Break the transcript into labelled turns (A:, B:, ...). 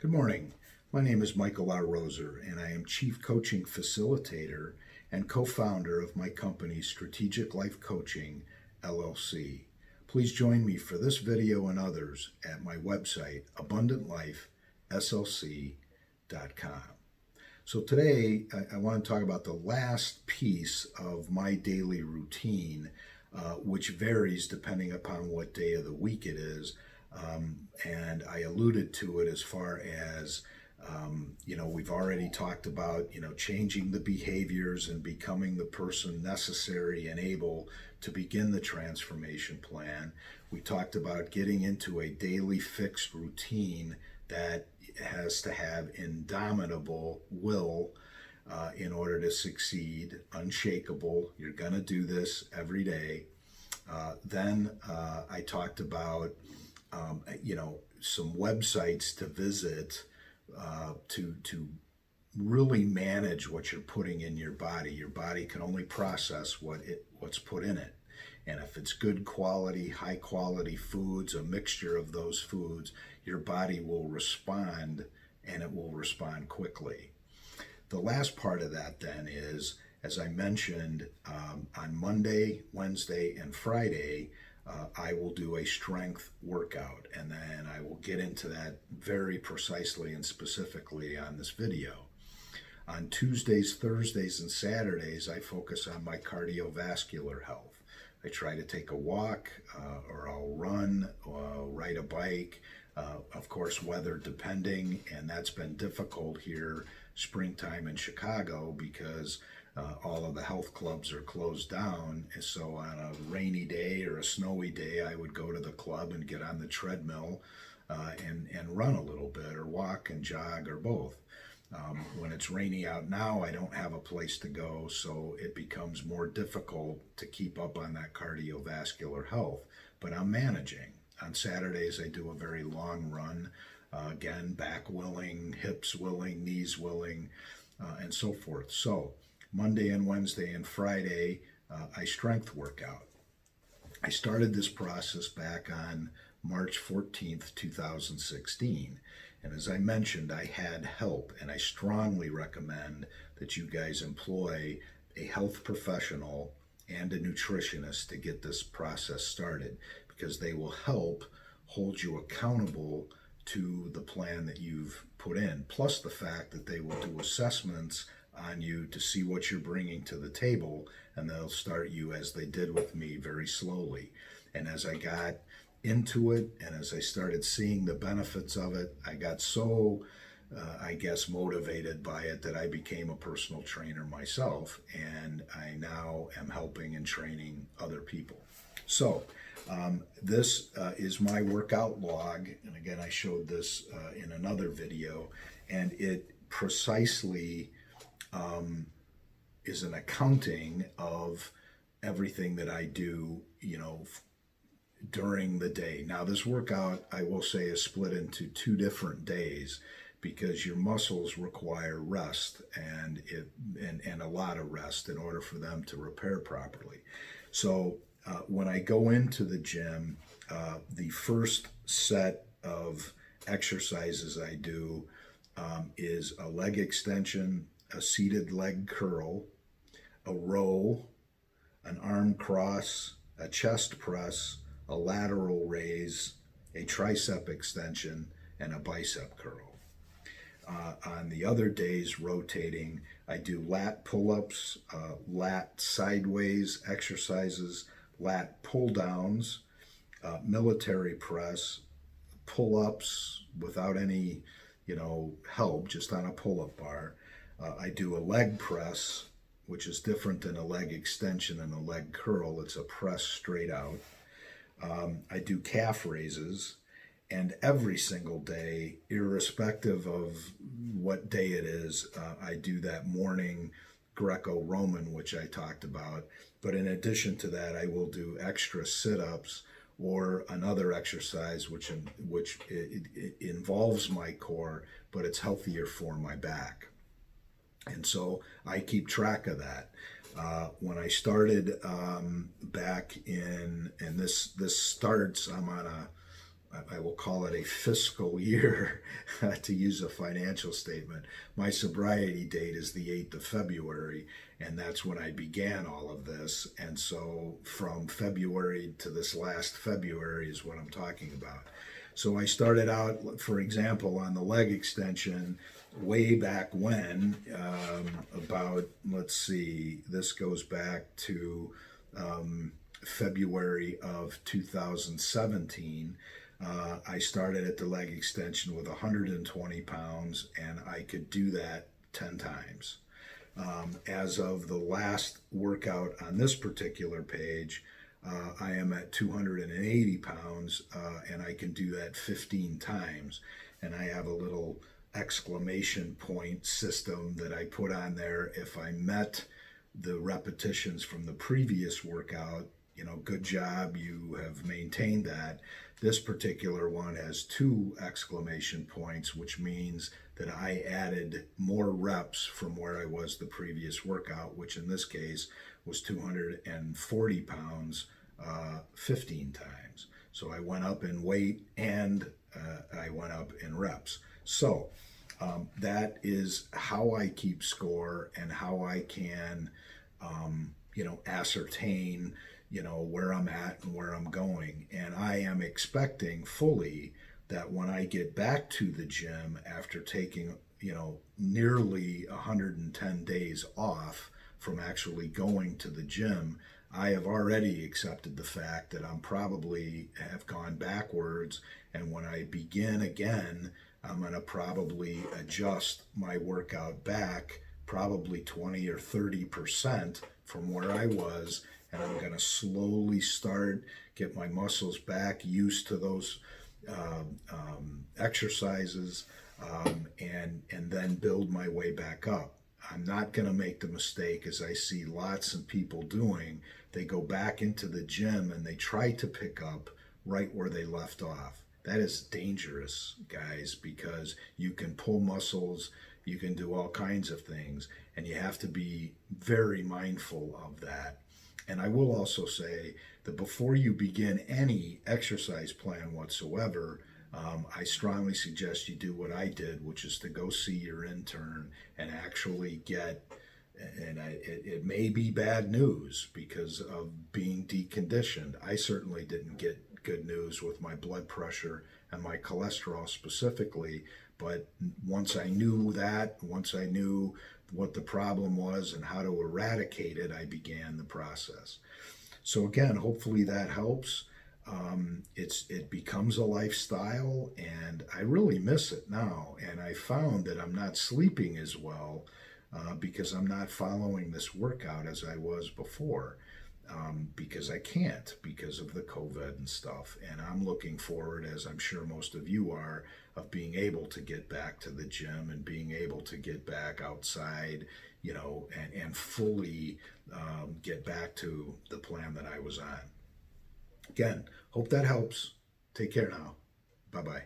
A: Good morning. My name is Michael R. Roser, and I am Chief Coaching Facilitator and co-founder of my company, Strategic Life Coaching, LLC. Please join me for this video and others at my website, abundantlifeslc.com. So today, I want to talk about the last piece of my daily routine, which varies depending upon what day of the week it is. And I alluded to it as far as, we've already talked about, changing the behaviors and becoming the person necessary and able to begin the transformation plan. We talked about getting into a daily fixed routine that has to have indomitable will in order to succeed, unshakable. You're going to do this every day. Then I talked about some websites to visit to really manage what you're putting in your body. Your body can only process what's put in it. And if it's good quality, high quality foods, a mixture of those foods, your body will respond, and it will respond quickly. The last part of that then is, as I mentioned, on Monday, Wednesday, and Friday, I will do a strength workout, and then I will get into that very precisely and specifically on this video. On Tuesdays, Thursdays, and Saturdays, I focus on my cardiovascular health. I try to take a walk, or I'll run, or I'll ride a bike, of course, weather depending, and that's been difficult here springtime in Chicago because all of the health clubs are closed down. So on a rainy day or a snowy day, I would go to the club and get on the treadmill and run a little bit, or walk and jog, or both. When it's rainy out now, I don't have a place to go, so it becomes more difficult to keep up on that cardiovascular health, but I'm managing. On Saturdays, I do a very long run, again, back willing, hips willing, knees willing, and so forth. So Monday and Wednesday and Friday, I strength workout. I started this process back on March 14th, 2016. And as I mentioned, I had help, and I strongly recommend that you guys employ a health professional and a nutritionist to get this process started, because they will help hold you accountable to the plan that you've put in, plus the fact that they will do assessments on you to see what you're bringing to the table, and they'll start you, as they did with me, very slowly. And as I got into it, and as I started seeing the benefits of it, I got so, motivated by it that I became a personal trainer myself, and I now am helping and training other people. So this is my workout log, and again, I showed this in another video, and it precisely is an accounting of everything that I do, during the day. Now, this workout, I will say, is split into 2 different days, because your muscles require rest and a lot of rest in order for them to repair properly. So when I go into the gym, the first set of exercises I do is a leg extension, a seated leg curl, a row, an arm cross, a chest press, a lateral raise, a tricep extension, and a bicep curl. On the other days, rotating, I do lat pull-ups, lat sideways exercises, lat pull-downs, military press, pull-ups without any, help, just on a pull-up bar. I do a leg press, which is different than a leg extension and a leg curl. It's a press straight out. I do calf raises, and every single day, irrespective of what day it is, I do that morning Greco-Roman, which I talked about. But in addition to that, I will do extra sit-ups or another exercise which it involves my core, but it's healthier for my back. And so I keep track of that. When I started back in, and this starts, I'm on I will call it a fiscal year to use a financial statement. My sobriety date is the 8th of February, and that's when I began all of this. And so from February to this last February is what I'm talking about. So I started out, for example, on the leg extension way back when, about, let's see, this goes back to February of 2017. I started at the leg extension with 120 pounds, and I could do that 10 times. As of the last workout on this particular page, I am at 280 pounds, and I can do that 15 times. And I have a little exclamation point system that I put on there. If I met the repetitions from the previous workout, good job, you have maintained that. This particular one has 2 exclamation points, which means that I added more reps from where I was the previous workout, which in this case was 240 pounds 15 times. So I went up in weight and I went up in reps. So that is how I keep score and how I can, ascertain where I'm at and where I'm going. And I am expecting fully that when I get back to the gym after taking, nearly 110 days off from actually going to the gym, I have already accepted the fact that I'm probably have gone backwards. And when I begin again, I'm going to probably adjust my workout back probably 20 or 30% from where I was, and I'm going to slowly get my muscles back used to those exercises, and then build my way back up. I'm not going to make the mistake, as I see lots of people doing. They go back into the gym and they try to pick up right where they left off. That is dangerous, guys, because you can pull muscles, you can do all kinds of things, and you have to be very mindful of that. And I will also say that before you begin any exercise plan whatsoever, I strongly suggest you do what I did, which is to go see your intern and actually get, it may be bad news because of being deconditioned. I certainly didn't get good news with my blood pressure and my cholesterol specifically, but once I knew what the problem was and how to eradicate it, I began the process. So again, hopefully that helps. It becomes a lifestyle, and I really miss it now. And I found that I'm not sleeping as well because I'm not following this workout as I was before. Because I can't, because of the COVID and stuff. And I'm looking forward, as I'm sure most of you are, of being able to get back to the gym and being able to get back outside, and fully get back to the plan that I was on. Again, hope that helps. Take care now. Bye-bye.